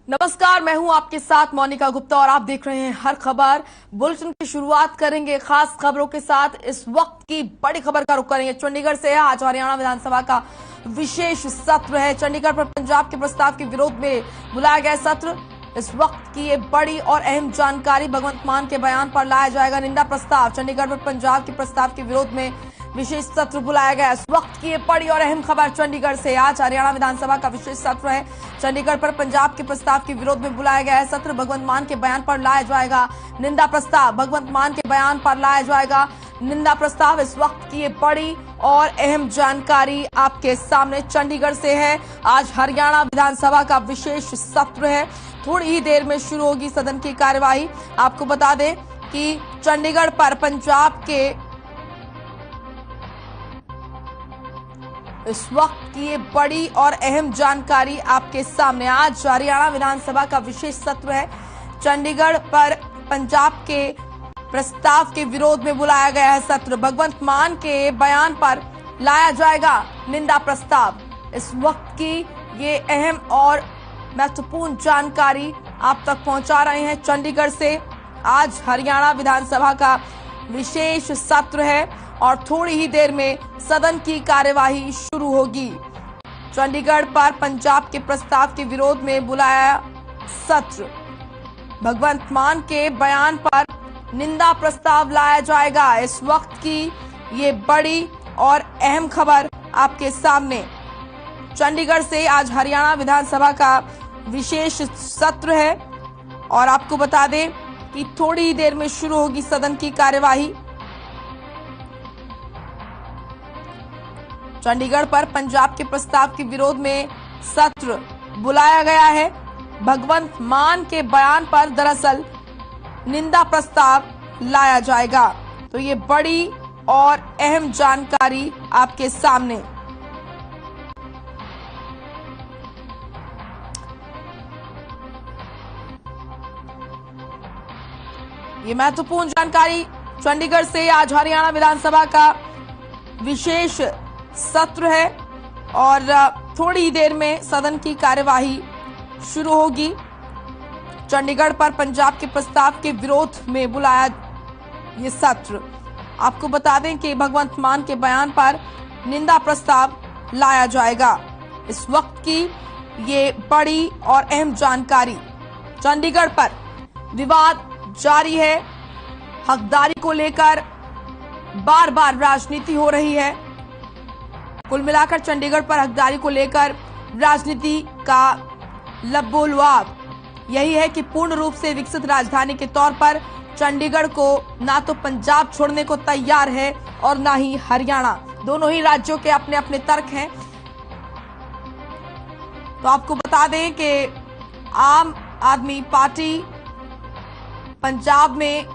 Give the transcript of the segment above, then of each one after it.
नमस्कार, मैं हूं आपके साथ मोनिका गुप्ता और आप देख रहे हैं हर खबर। बुलेटिन की शुरुआत करेंगे खास खबरों के साथ। इस वक्त की बड़ी खबर का रुख करेंगे चंडीगढ़ से। आज हरियाणा विधानसभा का विशेष सत्र है। चंडीगढ़ पर पंजाब के प्रस्ताव के विरोध में बुलाया गया सत्र। इस वक्त की ये बड़ी और अहम जानकारी। भगवंत मान के बयान पर लाया जाएगा निंदा प्रस्ताव। चंडीगढ़ पर पंजाब के प्रस्ताव के विरोध में विशेष सत्र बुलाया गया। इस वक्त की ये बड़ी और अहम खबर चंडीगढ़ से। आज हरियाणा विधानसभा का विशेष सत्र है। चंडीगढ़ पर पंजाब के प्रस्ताव के विरोध में बुलाया गया है सत्र। भगवंत मान के बयान पर लाया जाएगा निंदा प्रस्ताव। भगवंत मान के बयान पर लाया जाएगा निंदा प्रस्ताव। इस वक्त की ये बड़ी और अहम जानकारी आपके सामने चंडीगढ़ से है। आज हरियाणा विधानसभा का विशेष सत्र है। थोड़ी ही देर में शुरू होगी सदन की कार्यवाही। आपको बता दें कि चंडीगढ़ पर पंजाब के इस वक्त की ये बड़ी और अहम जानकारी आपके सामने। आज हरियाणा विधानसभा का विशेष सत्र है। चंडीगढ़ पर पंजाब के प्रस्ताव के विरोध में बुलाया गया है सत्र। भगवंत मान के बयान पर लाया जाएगा निंदा प्रस्ताव। इस वक्त की ये अहम और महत्वपूर्ण जानकारी आप तक पहुंचा रहे हैं चंडीगढ़ से। आज हरियाणा विधानसभा का विशेष सत्र है और थोड़ी ही देर में सदन की कार्यवाही शुरू होगी। चंडीगढ़ पर पंजाब के प्रस्ताव के विरोध में बुलाया सत्र। भगवंत मान के बयान पर निंदा प्रस्ताव लाया जाएगा। इस वक्त की ये बड़ी और अहम खबर आपके सामने चंडीगढ़ से। आज हरियाणा विधानसभा का विशेष सत्र है और आपको बता दें कि थोड़ी ही देर में शुरू होगी सदन की कार्यवाही। चंडीगढ़ पर पंजाब के प्रस्ताव के विरोध में सत्र बुलाया गया है। भगवंत मान के बयान पर दरअसल निंदा प्रस्ताव लाया जाएगा। तो ये बड़ी और अहम जानकारी आपके सामने। ये महत्वपूर्ण जानकारी चंडीगढ़ से। आज हरियाणा विधानसभा का विशेष सत्र है और थोड़ी ही देर में सदन की कार्यवाही शुरू होगी। चंडीगढ़ पर पंजाब के प्रस्ताव के विरोध में बुलाया ये सत्र। आपको बता दें कि भगवंत मान के बयान पर निंदा प्रस्ताव लाया जाएगा। इस वक्त की ये बड़ी और अहम जानकारी। चंडीगढ़ पर विवाद जारी है। हकदारी को लेकर बार बार राजनीति हो रही है। कुल मिलाकर चंडीगढ़ पर हकदारी को लेकर राजनीति का लबोलुआब यही है कि पूर्ण रूप से विकसित राजधानी के तौर पर चंडीगढ़ को ना तो पंजाब छोड़ने को तैयार है और ना ही हरियाणा। दोनों ही राज्यों के अपने अपने तर्क हैं। तो आपको बता दें कि आम आदमी पार्टी पंजाब में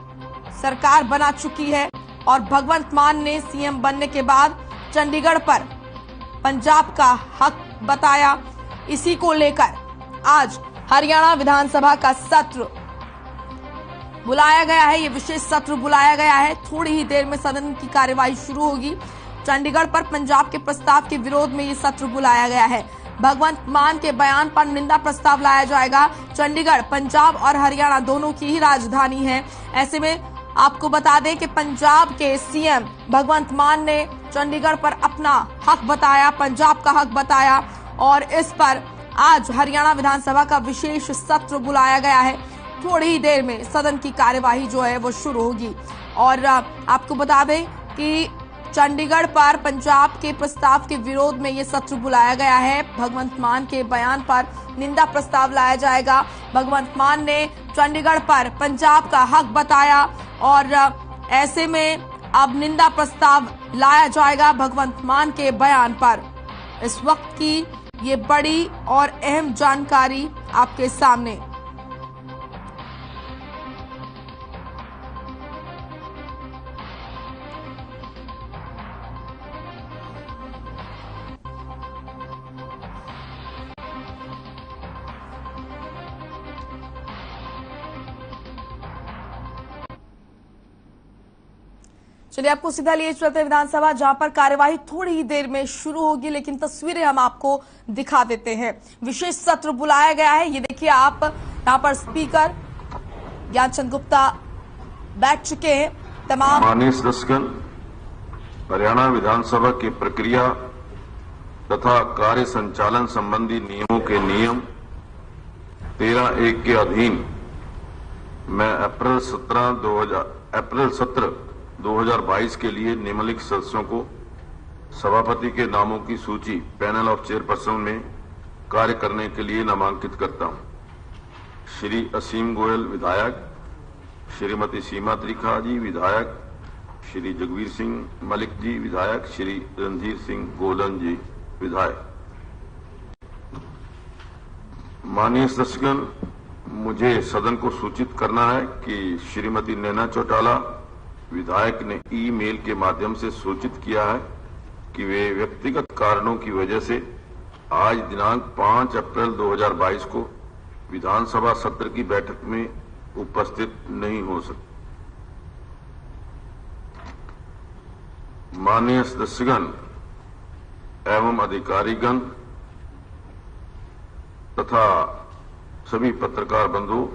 सरकार बना चुकी है और भगवंत मान ने सीएम बनने के बाद चंडीगढ़ पर पंजाब का हक बताया। इसी को लेकर आज हरियाणा विधानसभा का सत्र बुलाया गया है। ये विशेष सत्र बुलाया गया है। थोड़ी ही देर में सदन की कार्यवाही शुरू होगी। चंडीगढ़ पर पंजाब के प्रस्ताव के विरोध में ये सत्र बुलाया गया है। भगवंत मान के बयान पर निंदा प्रस्ताव लाया जाएगा। चंडीगढ़ पंजाब और हरियाणा दोनों की ही राजधानी है। ऐसे में आपको बता दें कि पंजाब के सीएम भगवंत मान ने चंडीगढ़ पर अपना हक बताया, पंजाब का हक बताया और इस पर आज हरियाणा विधानसभा का विशेष सत्र बुलाया गया है। थोड़ी ही देर में सदन की कार्यवाही जो है वो शुरू होगी। और आपको बता दें कि चंडीगढ़ पर पंजाब के प्रस्ताव के विरोध में ये सत्र बुलाया गया है। भगवंत मान के बयान पर निंदा प्रस्ताव लाया जाएगा। भगवंत मान ने चंडीगढ़ पर पंजाब का हक बताया और ऐसे में अब निंदा प्रस्ताव लाया जाएगा भगवंत मान के बयान पर। इस वक्त की ये बड़ी और अहम जानकारी आपके सामने। चलिए आपको सीधा लिए चलते विधानसभा, जहां पर कार्यवाही थोड़ी ही देर में शुरू होगी, लेकिन तस्वीरें हम आपको दिखा देते हैं। विशेष सत्र बुलाया गया है। ये देखिए आप, यहाँ पर स्पीकर ज्ञानचंद गुप्ता बैठ चुके हैं। तमाम माननीय सदस्यगण, हरियाणा विधानसभा की प्रक्रिया तथा कार्य संचालन संबंधी नियमों के नियम 13(1) के अधीन मैं अप्रैल सत्र 2022 के लिए निम्नलिखित सदस्यों को सभापति के नामों की सूची पैनल ऑफ चेयरपर्सन में कार्य करने के लिए नामांकित करता हूं। श्री असीम गोयल विधायक, श्रीमती सीमा त्रिखा जी विधायक, श्री जगवीर सिंह मलिक जी विधायक, श्री रणधीर सिंह गोलन जी विधायक। माननीय सदस्यगण, मुझे सदन को सूचित करना है कि श्रीमती नैना चौटाला विधायक ने ईमेल के माध्यम से सूचित किया है कि वे व्यक्तिगत कारणों की वजह से आज दिनांक 5 अप्रैल 2022 को विधानसभा सत्र की बैठक में उपस्थित नहीं हो सकते। माननीय सदस्यगण एवं अधिकारीगण तथा सभी पत्रकार बंधुओं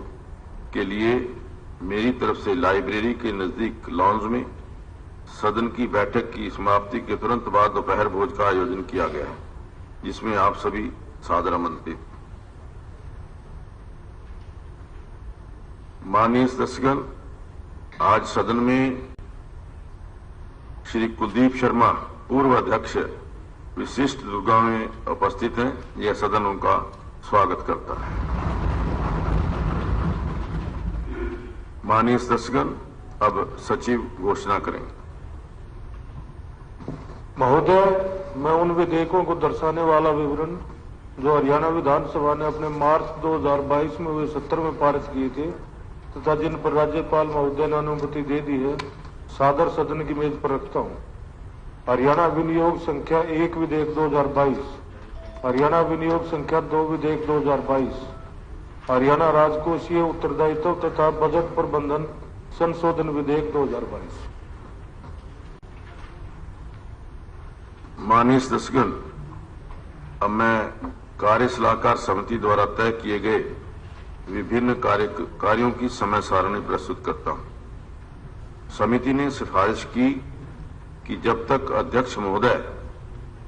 के लिए मेरी तरफ से लाइब्रेरी के नजदीक लॉन्ज में सदन की बैठक की समाप्ति के तुरंत बाद दोपहर भोज का आयोजन किया गया है, जिसमें आप सभी सादर आमंत्रित। माननीय सदस्यगण, आज सदन में श्री कुलदीप शर्मा पूर्व अध्यक्ष विशिष्ट दुर्गा में उपस्थित हैं। यह सदन उनका स्वागत करता है। माननीय सदस्यगण, अब सचिव घोषणा करेंगे। महोदय, मैं उन विधेयकों को दर्शाने वाला विवरण जो हरियाणा विधानसभा ने अपने मार्च 2022 में हुए सत्र में पारित किए थे तथा जिन पर राज्यपाल महोदय ने अनुमति दे दी है, सादर सदन की मेज पर रखता हूं। हरियाणा विनियोग संख्या 1 विधेयक 2022, हरियाणा विनियोग संख्या 2 विधेयक 2022, हरियाणा राजकोषीय उत्तरदायित्व तथा बजट प्रबंधन संशोधन विधेयक 2022। माननीय सदस्यगण, अब मैं कार्य सलाहकार समिति द्वारा तय किए गए विभिन्न कार्यों की समय सारणी प्रस्तुत करता हूं। समिति ने सिफारिश की कि जब तक अध्यक्ष महोदय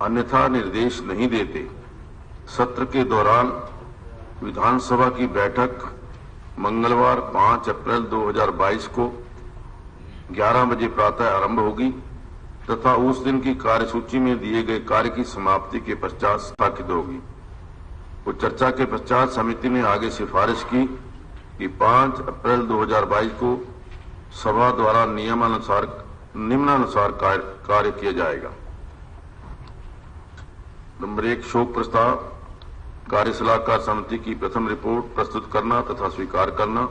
अन्यथा निर्देश नहीं देते, सत्र के दौरान विधानसभा की बैठक मंगलवार 5 अप्रैल 2022 को 11 बजे प्रातः आरंभ होगी तथा उस दिन की कार्यसूची में दिए गए कार्य की समाप्ति के पश्चात स्थगित होगी। उस चर्चा के पश्चात समिति ने आगे सिफारिश की कि 5 अप्रैल 2022 को सभा द्वारा निम्नानुसार कार्य किया जाएगा। नंबर 1, शोक प्रस्ताव। कार्य सलाहकार समिति की प्रथम रिपोर्ट प्रस्तुत करना तथा स्वीकार करना।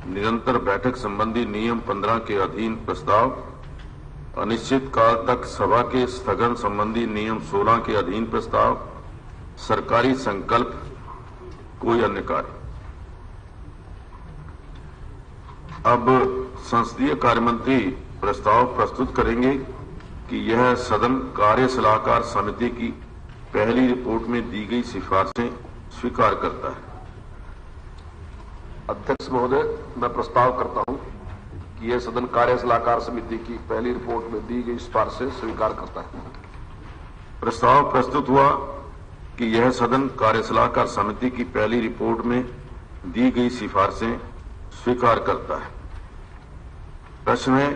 निरंतर बैठक संबंधी नियम 15 के अधीन प्रस्ताव। अनिश्चित काल तक सभा के स्थगन संबंधी नियम 16 के अधीन प्रस्ताव। सरकारी संकल्प, कोई अन्य कार्य। अब संसदीय कार्य मंत्री प्रस्ताव प्रस्तुत करेंगे कि यह सदन कार्य सलाहकार समिति की पहली रिपोर्ट में दी गई सिफारिशें स्वीकार करता है। अध्यक्ष महोदय, मैं प्रस्ताव करता हूं कि यह सदन कार्य सलाहकार समिति की पहली रिपोर्ट में दी गई सिफारिशें स्वीकार करता है। प्रस्ताव प्रस्तुत हुआ कि यह सदन कार्य सलाहकार समिति की पहली रिपोर्ट में दी गई सिफारिशें स्वीकार करता है। प्रश्न है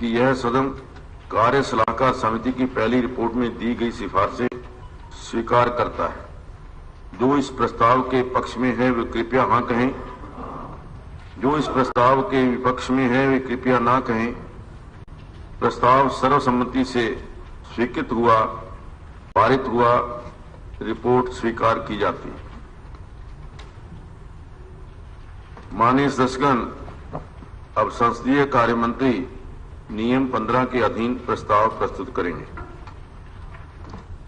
कि यह सदन कार्य सलाहकार समिति की पहली रिपोर्ट में दी गई सिफारिशें स्वीकार करता है। जो इस प्रस्ताव के पक्ष में है वे कृपया हाँ कहें। जो इस प्रस्ताव के विपक्ष में है वे कृपया ना कहें। प्रस्ताव सर्वसम्मति से स्वीकृत हुआ, पारित हुआ, रिपोर्ट स्वीकार की जाती है। माननीय सदस्यगण, अब संसदीय कार्य मंत्री नियम 15 के अधीन प्रस्ताव प्रस्तुत करेंगे।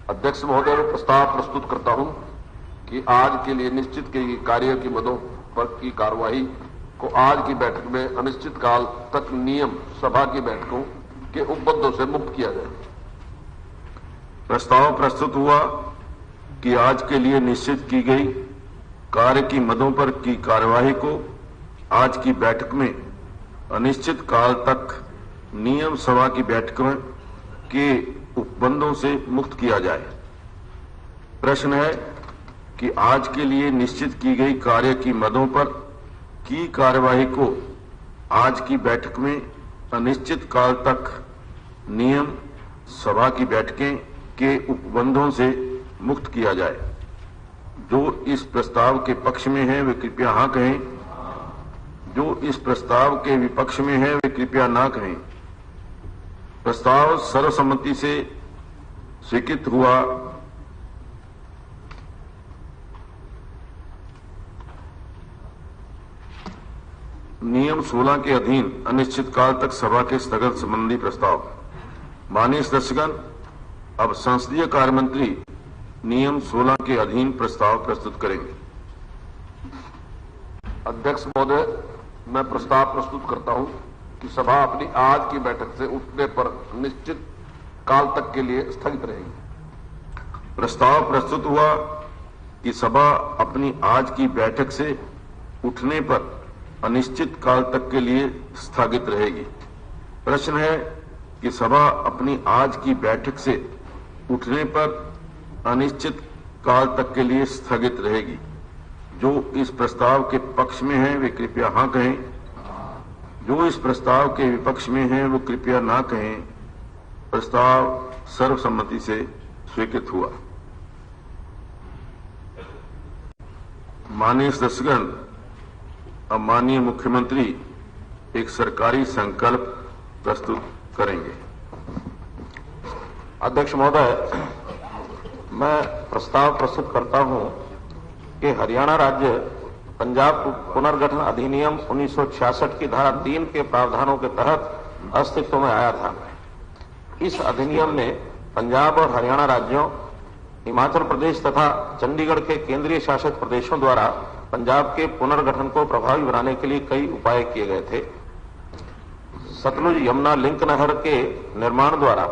अध्यक्ष महोदय, मैं प्रस्ताव प्रस्तुत करता हूं कि आज के लिए निश्चित के कार्य की मदों पर की कार्यवाही को आज की बैठक में अनिश्चित काल तक नियम सभा की बैठकों के उपबंधों से मुक्त किया जाए। प्रस्ताव प्रस्तुत हुआ कि आज के लिए निश्चित की गई कार्य की मदों पर की कार्यवाही को आज की बैठक में अनिश्चित काल तक नियम सभा की बैठकों के उपबंधों से मुक्त किया जाए। प्रश्न है कि आज के लिए निश्चित की गई कार्य की मदों पर की कार्यवाही को आज की बैठक में अनिश्चित काल तक नियम सभा की बैठकें के उपबंधों से मुक्त किया जाए। जो इस प्रस्ताव के पक्ष में है वे कृपया हाँ कहें, जो इस प्रस्ताव के विपक्ष में है वे कृपया ना कहें। प्रस्ताव सर्वसम्मति से स्वीकृत हुआ। नियम 16 के अधीन अनिश्चित काल तक सभा के स्थगन संबंधी प्रस्ताव। माननीय सदस्यगण, अब संसदीय कार्य मंत्री नियम 16 के अधीन प्रस्ताव प्रस्तुत करेंगे। अध्यक्ष महोदय, मैं प्रस्ताव प्रस्तुत करता हूं कि सभा अपनी आज की बैठक से उठने पर निश्चित काल तक के लिए स्थगित रहेगी। प्रस्ताव प्रस्तुत हुआ कि सभा अपनी आज की बैठक से उठने पर अनिश्चित काल तक के लिए स्थगित रहेगी। प्रश्न है कि सभा अपनी आज की बैठक से उठने पर अनिश्चित काल तक के लिए स्थगित रहेगी। जो इस प्रस्ताव के पक्ष में हैं वे कृपया हाँ कहें, जो इस प्रस्ताव के विपक्ष में हैं वो कृपया ना कहें। प्रस्ताव सर्वसम्मति से स्वीकृत हुआ। माननीय सदस्यगण, अब माननीय मुख्यमंत्री एक सरकारी संकल्प प्रस्तुत करेंगे। अध्यक्ष महोदय, मैं प्रस्ताव प्रस्तुत करता हूं कि हरियाणा राज्य पंजाब पुनर्गठन अधिनियम 1966 की धारा 3 के प्रावधानों के तहत अस्तित्व में आया था। इस अधिनियम ने पंजाब और हरियाणा राज्यों, हिमाचल प्रदेश तथा चंडीगढ़ के केंद्रीय शासित प्रदेशों द्वारा पंजाब के पुनर्गठन को प्रभावी बनाने के लिए कई उपाय किए गए थे। सतलुज यमुना लिंक नहर के निर्माण द्वारा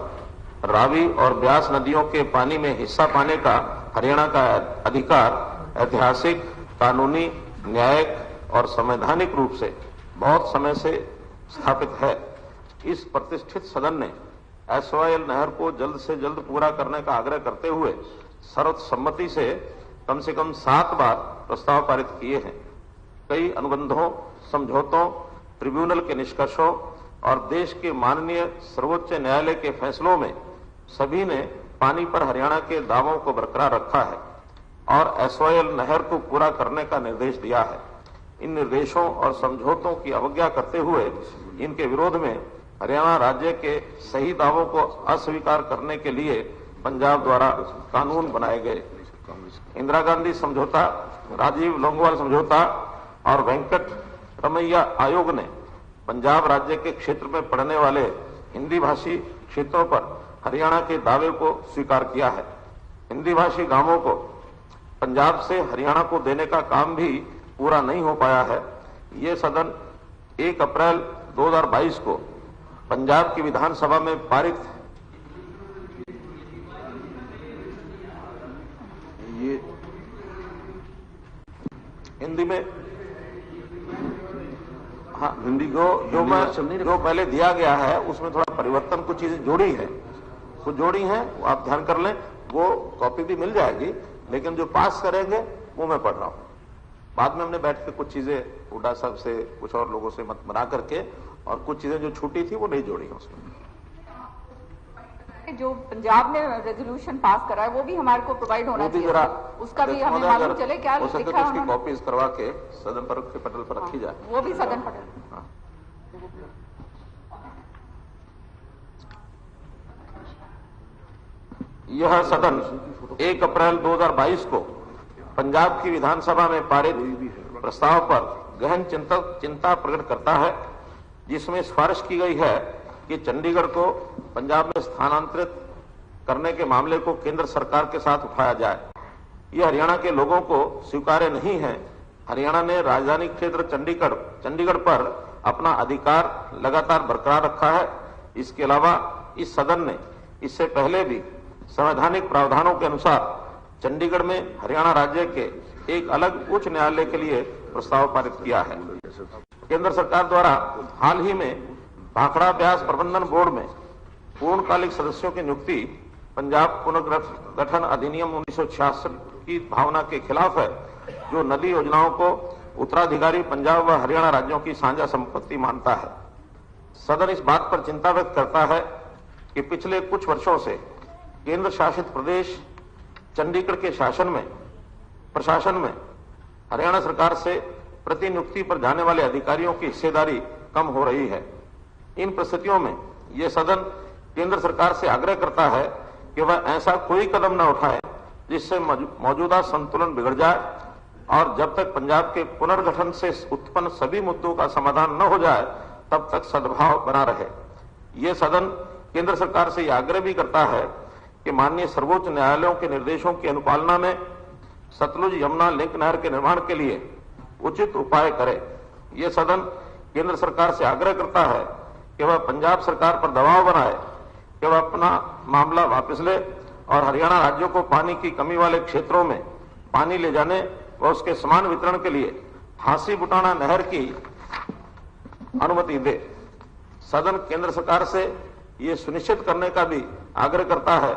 रावी और ब्यास नदियों के पानी में हिस्सा पाने का हरियाणा का अधिकार ऐतिहासिक, कानूनी, न्यायिक और संवैधानिक रूप से बहुत समय से स्थापित है। इस प्रतिष्ठित सदन ने एसवाईएल नहर को जल्द से जल्द पूरा करने का आग्रह करते हुए सर्वसम्मति से कम 7 बार प्रस्ताव पारित किए हैं। कई अनुबंधों, समझौतों, ट्रिब्यूनल के निष्कर्षों और देश के माननीय सर्वोच्च न्यायालय के फैसलों में सभी ने पानी पर हरियाणा के दावों को बरकरार रखा है और एसवाईएल नहर को पूरा करने का निर्देश दिया है। इन निर्देशों और समझौतों की अवज्ञा करते हुए इनके विरोध में हरियाणा राज्य के सही दावों को अस्वीकार करने के लिए पंजाब द्वारा कानून बनाए गए। इंदिरा गांधी समझौता, राजीव लोंगोवाल समझौता और वेंकट रमैया आयोग ने पंजाब राज्य के क्षेत्र में पड़ने वाले हिंदी भाषी क्षेत्रों पर हरियाणा के दावे को स्वीकार किया है। हिंदी भाषी गांवों को पंजाब से हरियाणा को देने का काम भी पूरा नहीं हो पाया है। ये सदन 1 अप्रैल 2022 को पंजाब की विधानसभा में पारित ये हिंदी में हाँ हिंदी को जो पहले दिया गया है उसमें थोड़ा परिवर्तन, कुछ चीजें जोड़ी है, कुछ जोड़ी हैं, वो आप ध्यान कर लें। वो कॉपी भी मिल जाएगी, लेकिन जो पास करेंगे वो मैं पढ़ रहा हूं। बाद में हमने बैठ के कुछ चीजें हुड्डा साहब से, कुछ और लोगों से मत बना करके, और कुछ चीजें जो छूटी थी वो नहीं जोड़ी है उसमें। जो पंजाब ने रेजोल्यूशन पास करा है वो भी हमारे को प्रोवाइड होना चाहिए, उसका भी हमें मालूम चले क्या लिखा है। उसकी कॉपीज करवा के सदन पर के पटल पर रखी जाए, वो भी सदन पटल। हाँ। यह सदन 1 अप्रैल 2022 को पंजाब की विधानसभा में पारित प्रस्ताव पर गहन चिंता प्रकट करता है, जिसमें सिफारिश की गई है कि चंडीगढ़ को पंजाब में स्थानांतरित करने के मामले को केंद्र सरकार के साथ उठाया जाए। यह हरियाणा के लोगों को स्वीकार्य नहीं है। हरियाणा ने राजधानी क्षेत्र चंडीगढ़ पर अपना अधिकार लगातार बरकरार रखा है। इसके अलावा इस सदन ने इससे पहले भी संवैधानिक प्रावधानों के अनुसार चंडीगढ़ में हरियाणा राज्य के एक अलग उच्च न्यायालय के लिए प्रस्ताव पारित किया है। केंद्र सरकार द्वारा हाल ही में भाखड़ा ब्यास प्रबंधन बोर्ड में पूर्णकालिक सदस्यों की नियुक्ति पंजाब पुनर्गठन अधिनियम 1966 की भावना के खिलाफ है, जो नदी योजनाओं को उत्तराधिकारी पंजाब व हरियाणा राज्यों की साझा संपत्ति मानता है। सदन इस बात पर चिंता व्यक्त करता है कि पिछले कुछ वर्षों से केंद्र शासित प्रदेश चंडीगढ़ के प्रशासन में हरियाणा सरकार से प्रतिनियुक्ति पर जाने वाले अधिकारियों की हिस्सेदारी कम हो रही है। इन परिस्थितियों में यह सदन केंद्र सरकार से आग्रह करता है कि वह ऐसा कोई कदम न उठाए जिससे मौजूदा संतुलन बिगड़ जाए, और जब तक पंजाब के पुनर्गठन से उत्पन्न सभी मुद्दों का समाधान न हो जाए तब तक सद्भाव बना रहे। ये सदन केंद्र सरकार से यह आग्रह भी करता है कि माननीय सर्वोच्च न्यायालयों के निर्देशों की अनुपालना में सतलुज यमुना लिंक नहर के निर्माण के लिए उचित उपाय करे। यह सदन केंद्र सरकार से आग्रह करता है कि वह पंजाब सरकार पर दबाव बनाए कि वह अपना मामला वापस ले और हरियाणा राज्यों को पानी की कमी वाले क्षेत्रों में पानी ले जाने व उसके समान वितरण के लिए हांसी बुटाना नहर की अनुमति दे। सदन केंद्र सरकार से ये सुनिश्चित करने का भी आग्रह करता है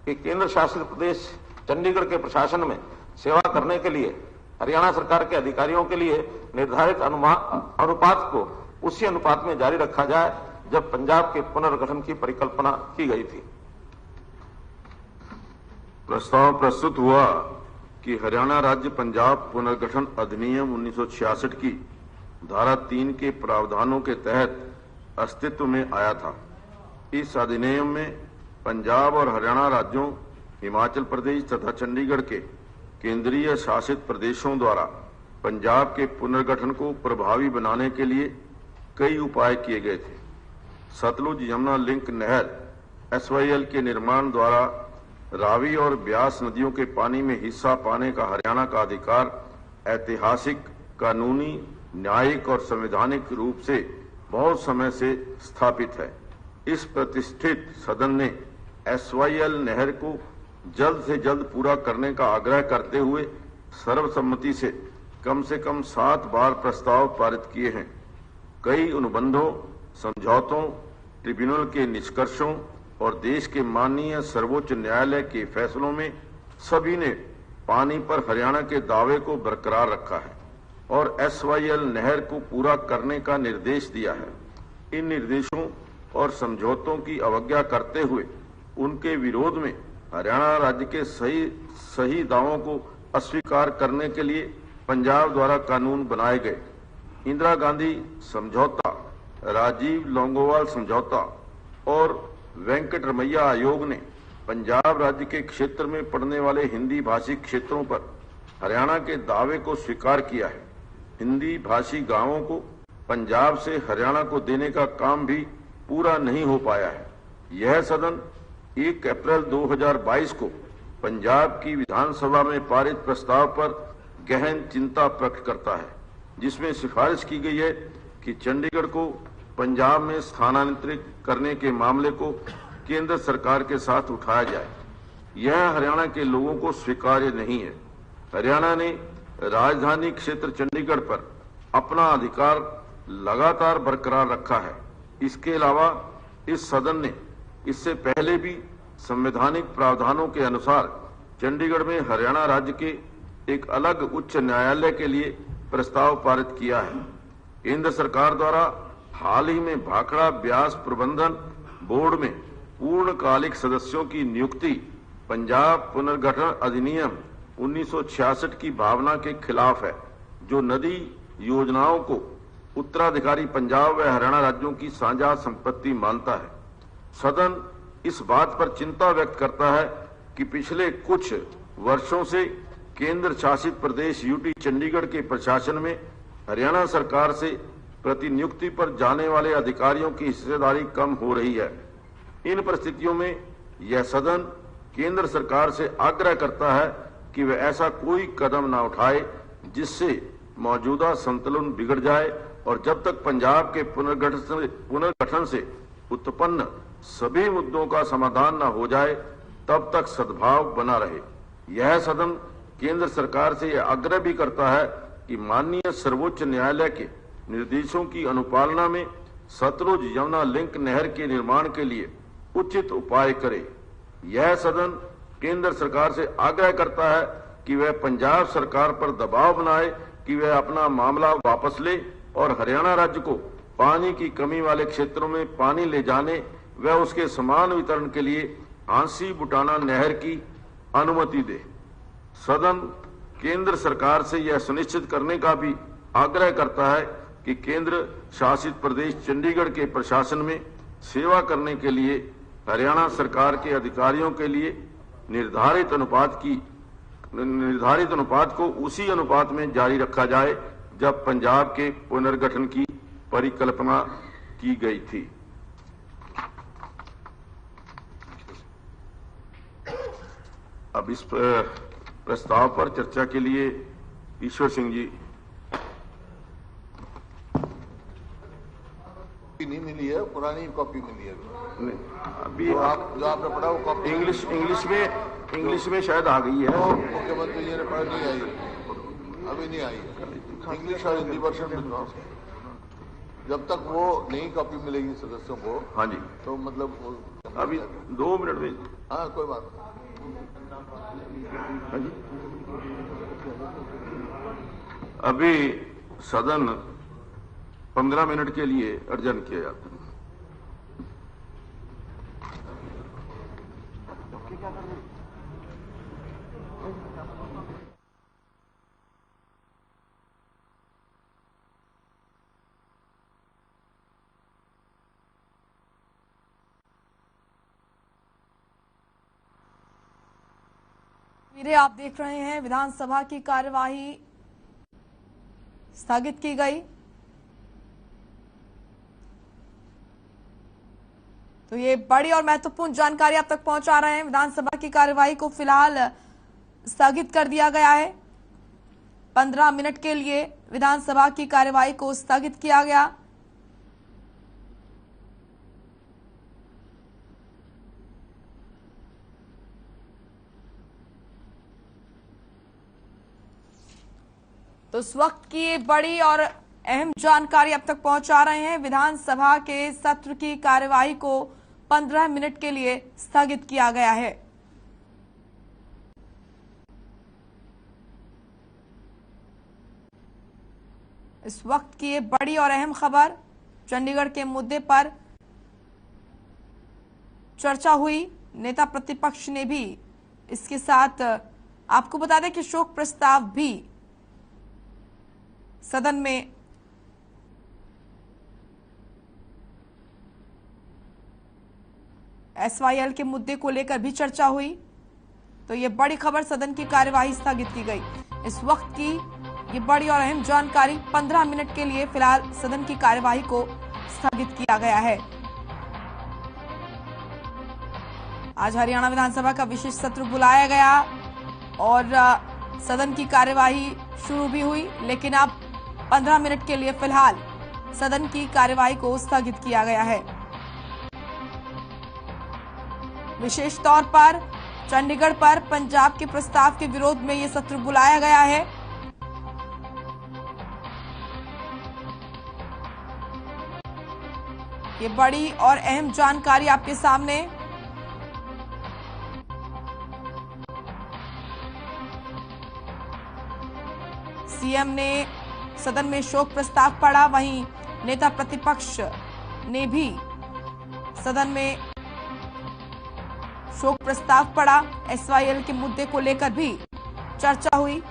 कि केंद्र शासित प्रदेश चंडीगढ़ के प्रशासन में सेवा करने के लिए हरियाणा सरकार के अधिकारियों के लिए निर्धारित अनुपात को उसी अनुपात में जारी रखा जाए जब पंजाब के पुनर्गठन की परिकल्पना की गई थी। प्रस्ताव प्रस्तुत हुआ कि हरियाणा राज्य पंजाब पुनर्गठन अधिनियम 1966 की धारा 3 के प्रावधानों के तहत अस्तित्व में आया था। इस अधिनियम में पंजाब और हरियाणा राज्यों, हिमाचल प्रदेश तथा चंडीगढ़ के केंद्रीय शासित प्रदेशों द्वारा पंजाब के पुनर्गठन को प्रभावी बनाने के लिए कई उपाय किए गए थे। सतलुज यमुना लिंक नहर SYL के निर्माण द्वारा रावी और ब्यास नदियों के पानी में हिस्सा पाने का हरियाणा का अधिकार ऐतिहासिक, कानूनी, न्यायिक और संवैधानिक रूप से बहुत समय से स्थापित है। इस प्रतिष्ठित सदन ने SYL नहर को जल्द से जल्द पूरा करने का आग्रह करते हुए सर्वसम्मति से कम 7 बार प्रस्ताव पारित किए हैं। कई अनुबंधों, समझौतों, ट्रिब्यूनल के निष्कर्षों और देश के माननीय सर्वोच्च न्यायालय के फैसलों में सभी ने पानी पर हरियाणा के दावे को बरकरार रखा है और SYL नहर को पूरा करने का निर्देश दिया है। इन निर्देशों और समझौतों की अवज्ञा करते हुए उनके विरोध में हरियाणा राज्य के सही दावों को अस्वीकार करने के लिए पंजाब द्वारा कानून बनाए गए। इंदिरा गांधी समझौता, राजीव लोंगोवाल समझौता और वेंकटरमैया आयोग ने पंजाब राज्य के क्षेत्र में पड़ने वाले हिंदी भाषी क्षेत्रों पर हरियाणा के दावे को स्वीकार किया है। हिंदी भाषी गांवों को पंजाब से हरियाणा को देने का काम भी पूरा नहीं हो पाया है। यह सदन 1 अप्रैल 2022 को पंजाब की विधानसभा में पारित प्रस्ताव पर गहन चिंता प्रकट करता है, जिसमें सिफारिश की गई है कि चंडीगढ़ को पंजाब में स्थानांतरित करने के मामले को केंद्र सरकार के साथ उठाया जाए। यह हरियाणा के लोगों को स्वीकार्य नहीं है। हरियाणा ने राजधानी क्षेत्र चंडीगढ़ पर अपना अधिकार लगातार बरकरार रखा है। इसके अलावा इस सदन ने इससे पहले भी संवैधानिक प्रावधानों के अनुसार चंडीगढ़ में हरियाणा राज्य के एक अलग उच्च न्यायालय के लिए प्रस्ताव पारित किया है। केंद्र सरकार द्वारा हाल ही में भाखड़ा ब्यास प्रबंधन बोर्ड में पूर्णकालिक सदस्यों की नियुक्ति पंजाब पुनर्गठन अधिनियम 1966 की भावना के खिलाफ है, जो नदी योजनाओं को उत्तराधिकारी पंजाब व हरियाणा राज्यों की साझा संपत्ति मानता है। सदन इस बात पर चिंता व्यक्त करता है कि पिछले कुछ वर्षों से केंद्र शासित प्रदेश यूटी चंडीगढ़ के प्रशासन में हरियाणा सरकार से प्रतिनियुक्ति पर जाने वाले अधिकारियों की हिस्सेदारी कम हो रही है। इन परिस्थितियों में यह सदन केंद्र सरकार से आग्रह करता है कि वह ऐसा कोई कदम न उठाए जिससे मौजूदा संतुलन बिगड़ जाए और जब तक पंजाब के पुनर्गठन से उत्पन्न सभी मुद्दों का समाधान न हो जाए तब तक सद्भाव बना रहे। यह सदन केंद्र सरकार से यह आग्रह भी करता है कि माननीय सर्वोच्च न्यायालय के निर्देशों की अनुपालना में सतलुज यमुना लिंक नहर के निर्माण के लिए उचित उपाय करे। यह सदन केंद्र सरकार से आग्रह करता है कि वह पंजाब सरकार पर दबाव बनाए कि वह अपना मामला वापस ले और हरियाणा राज्य को पानी की कमी वाले क्षेत्रों में पानी ले जाने व उसके समान वितरण के लिए हांसी बुटाना नहर की अनुमति दे। सदन केंद्र सरकार से यह सुनिश्चित करने का भी आग्रह करता है कि केंद्र शासित प्रदेश चंडीगढ़ के प्रशासन में सेवा करने के लिए हरियाणा सरकार के अधिकारियों के लिए निर्धारित अनुपात को उसी अनुपात में जारी रखा जाए जब पंजाब के पुनर्गठन की परिकल्पना की गई थी। अब इस प्रस्ताव पर चर्चा के लिए ईश्वर सिंह जी। नहीं मिली है, पुरानी कॉपी मिली है। नहीं, अभी तो आप जो आपने पढ़ा वो कॉपी इंग्लिश में शायद आ गई है। मुख्यमंत्री जी ने पढ़ नहीं आई, अभी नहीं आई है। इंग्लिश और हिंदी वर्षन में जब तक वो नई कॉपी मिलेगी सदस्यों को। हाँ जी, तो मतलब अभी 2 मिनट में। हाँ, कोई बात नहीं। हाँ जी, अभी सदन 15 मिनट के लिए अर्जन किया जाता है। आप देख रहे हैं विधानसभा की कार्यवाही स्थगित की गई। तो ये बड़ी और महत्वपूर्ण जानकारी आप तक पहुंचा रहे हैं। विधानसभा की कार्यवाही को फिलहाल स्थगित कर दिया गया है। 15 मिनट के लिए विधानसभा की कार्यवाही को स्थगित किया गया। तो इस वक्त की ये बड़ी और अहम जानकारी अब तक पहुंचा रहे हैं। विधानसभा के सत्र की कार्यवाही को 15 मिनट के लिए स्थगित किया गया है। इस वक्त की ये बड़ी और अहम खबर, चंडीगढ़ के मुद्दे पर चर्चा हुई। नेता प्रतिपक्ष ने भी इसके साथ आपको बता दें कि शोक प्रस्ताव भी सदन में SYL के मुद्दे को लेकर भी चर्चा हुई। तो ये बड़ी खबर, सदन की कार्यवाही स्थगित की गई। इस वक्त की ये बड़ी और अहम जानकारी, 15 मिनट के लिए फिलहाल सदन की कार्यवाही को स्थगित किया गया है। आज हरियाणा विधानसभा का विशेष सत्र बुलाया गया और सदन की कार्यवाही शुरू भी हुई, लेकिन अब 15 मिनट के लिए फिलहाल सदन की कार्यवाही को स्थगित किया गया है। विशेष तौर पर चंडीगढ़ पर पंजाब के प्रस्ताव के विरोध में यह सत्र बुलाया गया है। ये बड़ी और अहम जानकारी आपके सामने। सीएम ने सदन में शोक प्रस्ताव पढ़ा, वहीं नेता प्रतिपक्ष ने भी सदन में शोक प्रस्ताव पढ़ा। SYL के मुद्दे को लेकर भी चर्चा हुई।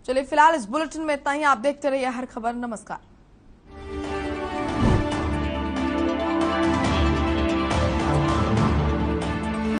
चलिए फिलहाल इस बुलेटिन में इतना ही। आप देखते रहिए हर खबर। नमस्कार।